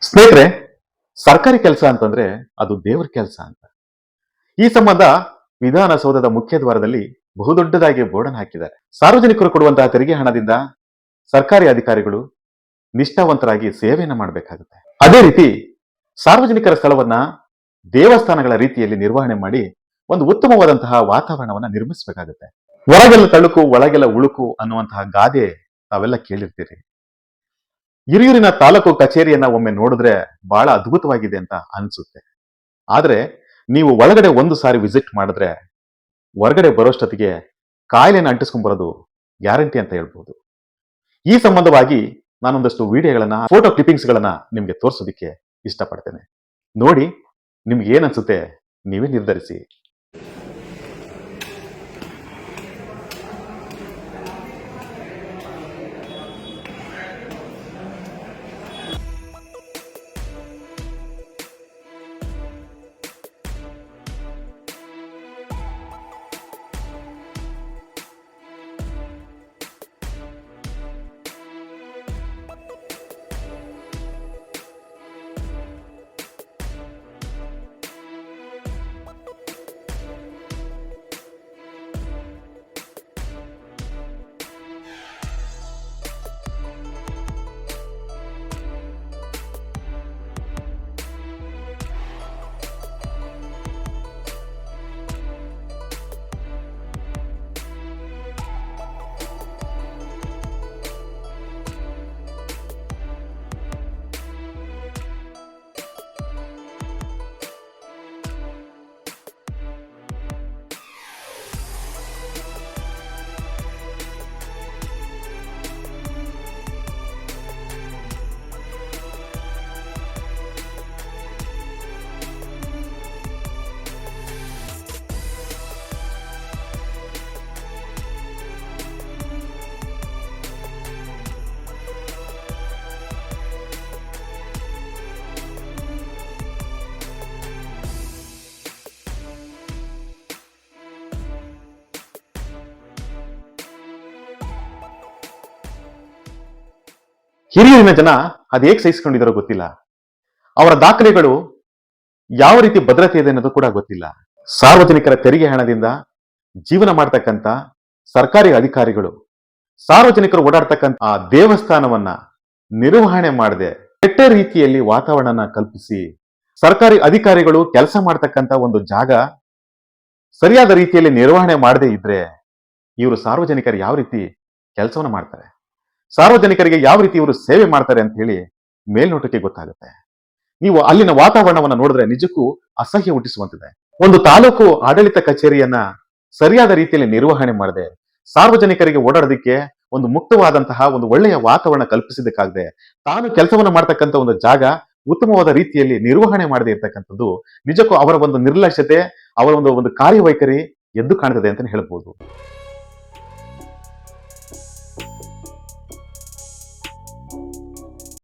ಸ್ನೇಹಿತರೆ, ಸರ್ಕಾರಿ ಕೆಲಸ ಅಂತಂದ್ರೆ ಅದು ದೇವರ ಕೆಲಸ ಅಂತ. ಈ ಸಂಬಂಧ ವಿಧಾನಸೌಧದ ಮುಖ್ಯ ದ್ವಾರದಲ್ಲಿ ಬಹುದೊಡ್ಡದಾಗಿ ಬೋರ್ಡ್ ಅನ್ನು ಹಾಕಿದ್ದಾರೆ. ಸಾರ್ವಜನಿಕರು ಕೊಡುವಂತಹ ತೆರಿಗೆ ಹಣದಿಂದ ಸರ್ಕಾರಿ ಅಧಿಕಾರಿಗಳು ನಿಷ್ಠಾವಂತರಾಗಿ ಸೇವೆಯನ್ನ ಮಾಡಬೇಕಾಗುತ್ತೆ. ಅದೇ ರೀತಿ ಸಾರ್ವಜನಿಕರ ಸ್ಥಳವನ್ನ ದೇವಸ್ಥಾನಗಳ ರೀತಿಯಲ್ಲಿ ನಿರ್ವಹಣೆ ಮಾಡಿ ಒಂದು ಉತ್ತಮವಾದಂತಹ ವಾತಾವರಣವನ್ನ ನಿರ್ಮಿಸಬೇಕಾಗುತ್ತೆ. ಹೊರಗೆಲ್ಲ ತಳುಕು ಒಳಗೆಲ್ಲ ಉಳುಕು ಅನ್ನುವಂತಹ ಗಾದೆ ತಾವೆಲ್ಲ ಕೇಳಿರ್ತೀರಿ. ಹಿರಿಯೂರಿನ ತಾಲೂಕು ಕಚೇರಿಯನ್ನ ಒಮ್ಮೆ ನೋಡಿದ್ರೆ ಬಹಳ ಅದ್ಭುತವಾಗಿದೆ ಅಂತ ಅನ್ಸುತ್ತೆ. ಆದ್ರೆ ನೀವು ಒಳಗಡೆ ಒಂದು ಸಾರಿ ವಿಸಿಟ್ ಮಾಡಿದ್ರೆ ಹೊರಗಡೆ ಬರೋಷ್ಟೊತ್ತಿಗೆ ಕಾಯಿಲೆನ ಅಂಟಿಸ್ಕೊಂಡ್ ಬರೋದು ಗ್ಯಾರಂಟಿ ಅಂತ ಹೇಳ್ಬೋದು. ಈ ಸಂಬಂಧವಾಗಿ ನಾನೊಂದಷ್ಟು ವಿಡಿಯೋಗಳನ್ನ ಫೋಟೋ ಕ್ಲಿಪ್ಪಿಂಗ್ಸ್ ಗಳನ್ನ ನಿಮ್ಗೆ ತೋರಿಸೋದಕ್ಕೆ ಇಷ್ಟಪಡ್ತೇನೆ. ನೋಡಿ, ನಿಮ್ಗೆ ಏನ್ ಅನ್ಸುತ್ತೆ ನೀವೇ ನಿರ್ಧರಿಸಿ. ಹಿರಿಯೂರಿನ ಜನ ಅದೇಗ್ ಸಹಿಸಿಕೊಂಡಿದಾರೋ ಗೊತ್ತಿಲ್ಲ. ಅವರ ದಾಖಲೆಗಳು ಯಾವ ರೀತಿ ಭದ್ರತೆ ಇದೆ ಅನ್ನೋದು ಕೂಡ ಗೊತ್ತಿಲ್ಲ. ಸಾರ್ವಜನಿಕರ ತೆರಿಗೆ ಹಣದಿಂದ ಜೀವನ ಮಾಡ್ತಕ್ಕಂಥ ಸರ್ಕಾರಿ ಅಧಿಕಾರಿಗಳು ಸಾರ್ವಜನಿಕರು ಓಡಾಡ್ತಕ್ಕಂಥ ಆ ದೇವಸ್ಥಾನವನ್ನ ನಿರ್ವಹಣೆ ಮಾಡದೆ ಕೆಟ್ಟ ರೀತಿಯಲ್ಲಿ ವಾತಾವರಣ ಕಲ್ಪಿಸಿ ಸರ್ಕಾರಿ ಅಧಿಕಾರಿಗಳು ಕೆಲಸ ಮಾಡ್ತಕ್ಕಂಥ ಒಂದು ಜಾಗ ಸರಿಯಾದ ರೀತಿಯಲ್ಲಿ ನಿರ್ವಹಣೆ ಮಾಡದೇ ಇದ್ರೆ ಇವರು ಸಾರ್ವಜನಿಕರು ಯಾವ ರೀತಿ ಕೆಲಸವನ್ನ ಮಾಡ್ತಾರೆ, ಸಾರ್ವಜನಿಕರಿಗೆ ಯಾವ ರೀತಿ ಇವರು ಸೇವೆ ಮಾಡ್ತಾರೆ ಅಂತ ಹೇಳಿ ಮೇಲ್ನೋಟಕ್ಕೆ ಗೊತ್ತಾಗುತ್ತೆ. ನೀವು ಅಲ್ಲಿನ ವಾತಾವರಣವನ್ನ ನೋಡಿದ್ರೆ ನಿಜಕ್ಕೂ ಅಸಹ್ಯ ಹುಟ್ಟಿಸುವಂತಿದೆ. ಒಂದು ತಾಲೂಕು ಆಡಳಿತ ಕಚೇರಿಯನ್ನ ಸರಿಯಾದ ರೀತಿಯಲ್ಲಿ ನಿರ್ವಹಣೆ ಮಾಡದೆ ಸಾರ್ವಜನಿಕರಿಗೆ ಓಡಾಡೋದಕ್ಕೆ ಒಂದು ಮುಕ್ತವಾದಂತಹ ಒಂದು ಒಳ್ಳೆಯ ವಾತಾವರಣ ಕಲ್ಪಿಸಿದ್ದಕ್ಕಾಗದೆ ತಾನು ಕೆಲಸವನ್ನ ಮಾಡ್ತಕ್ಕಂಥ ಒಂದು ಜಾಗ ಉತ್ತಮವಾದ ರೀತಿಯಲ್ಲಿ ನಿರ್ವಹಣೆ ಮಾಡದೇ ಇರ್ತಕ್ಕಂಥದ್ದು ನಿಜಕ್ಕೂ ಅವರ ಒಂದು ನಿರ್ಲಕ್ಷ್ಯತೆ, ಅವರ ಒಂದು ಕಾರ್ಯವೈಖರಿ ಎದ್ದು ಕಾಣ್ತದೆ ಅಂತ ಹೇಳ್ಬೋದು.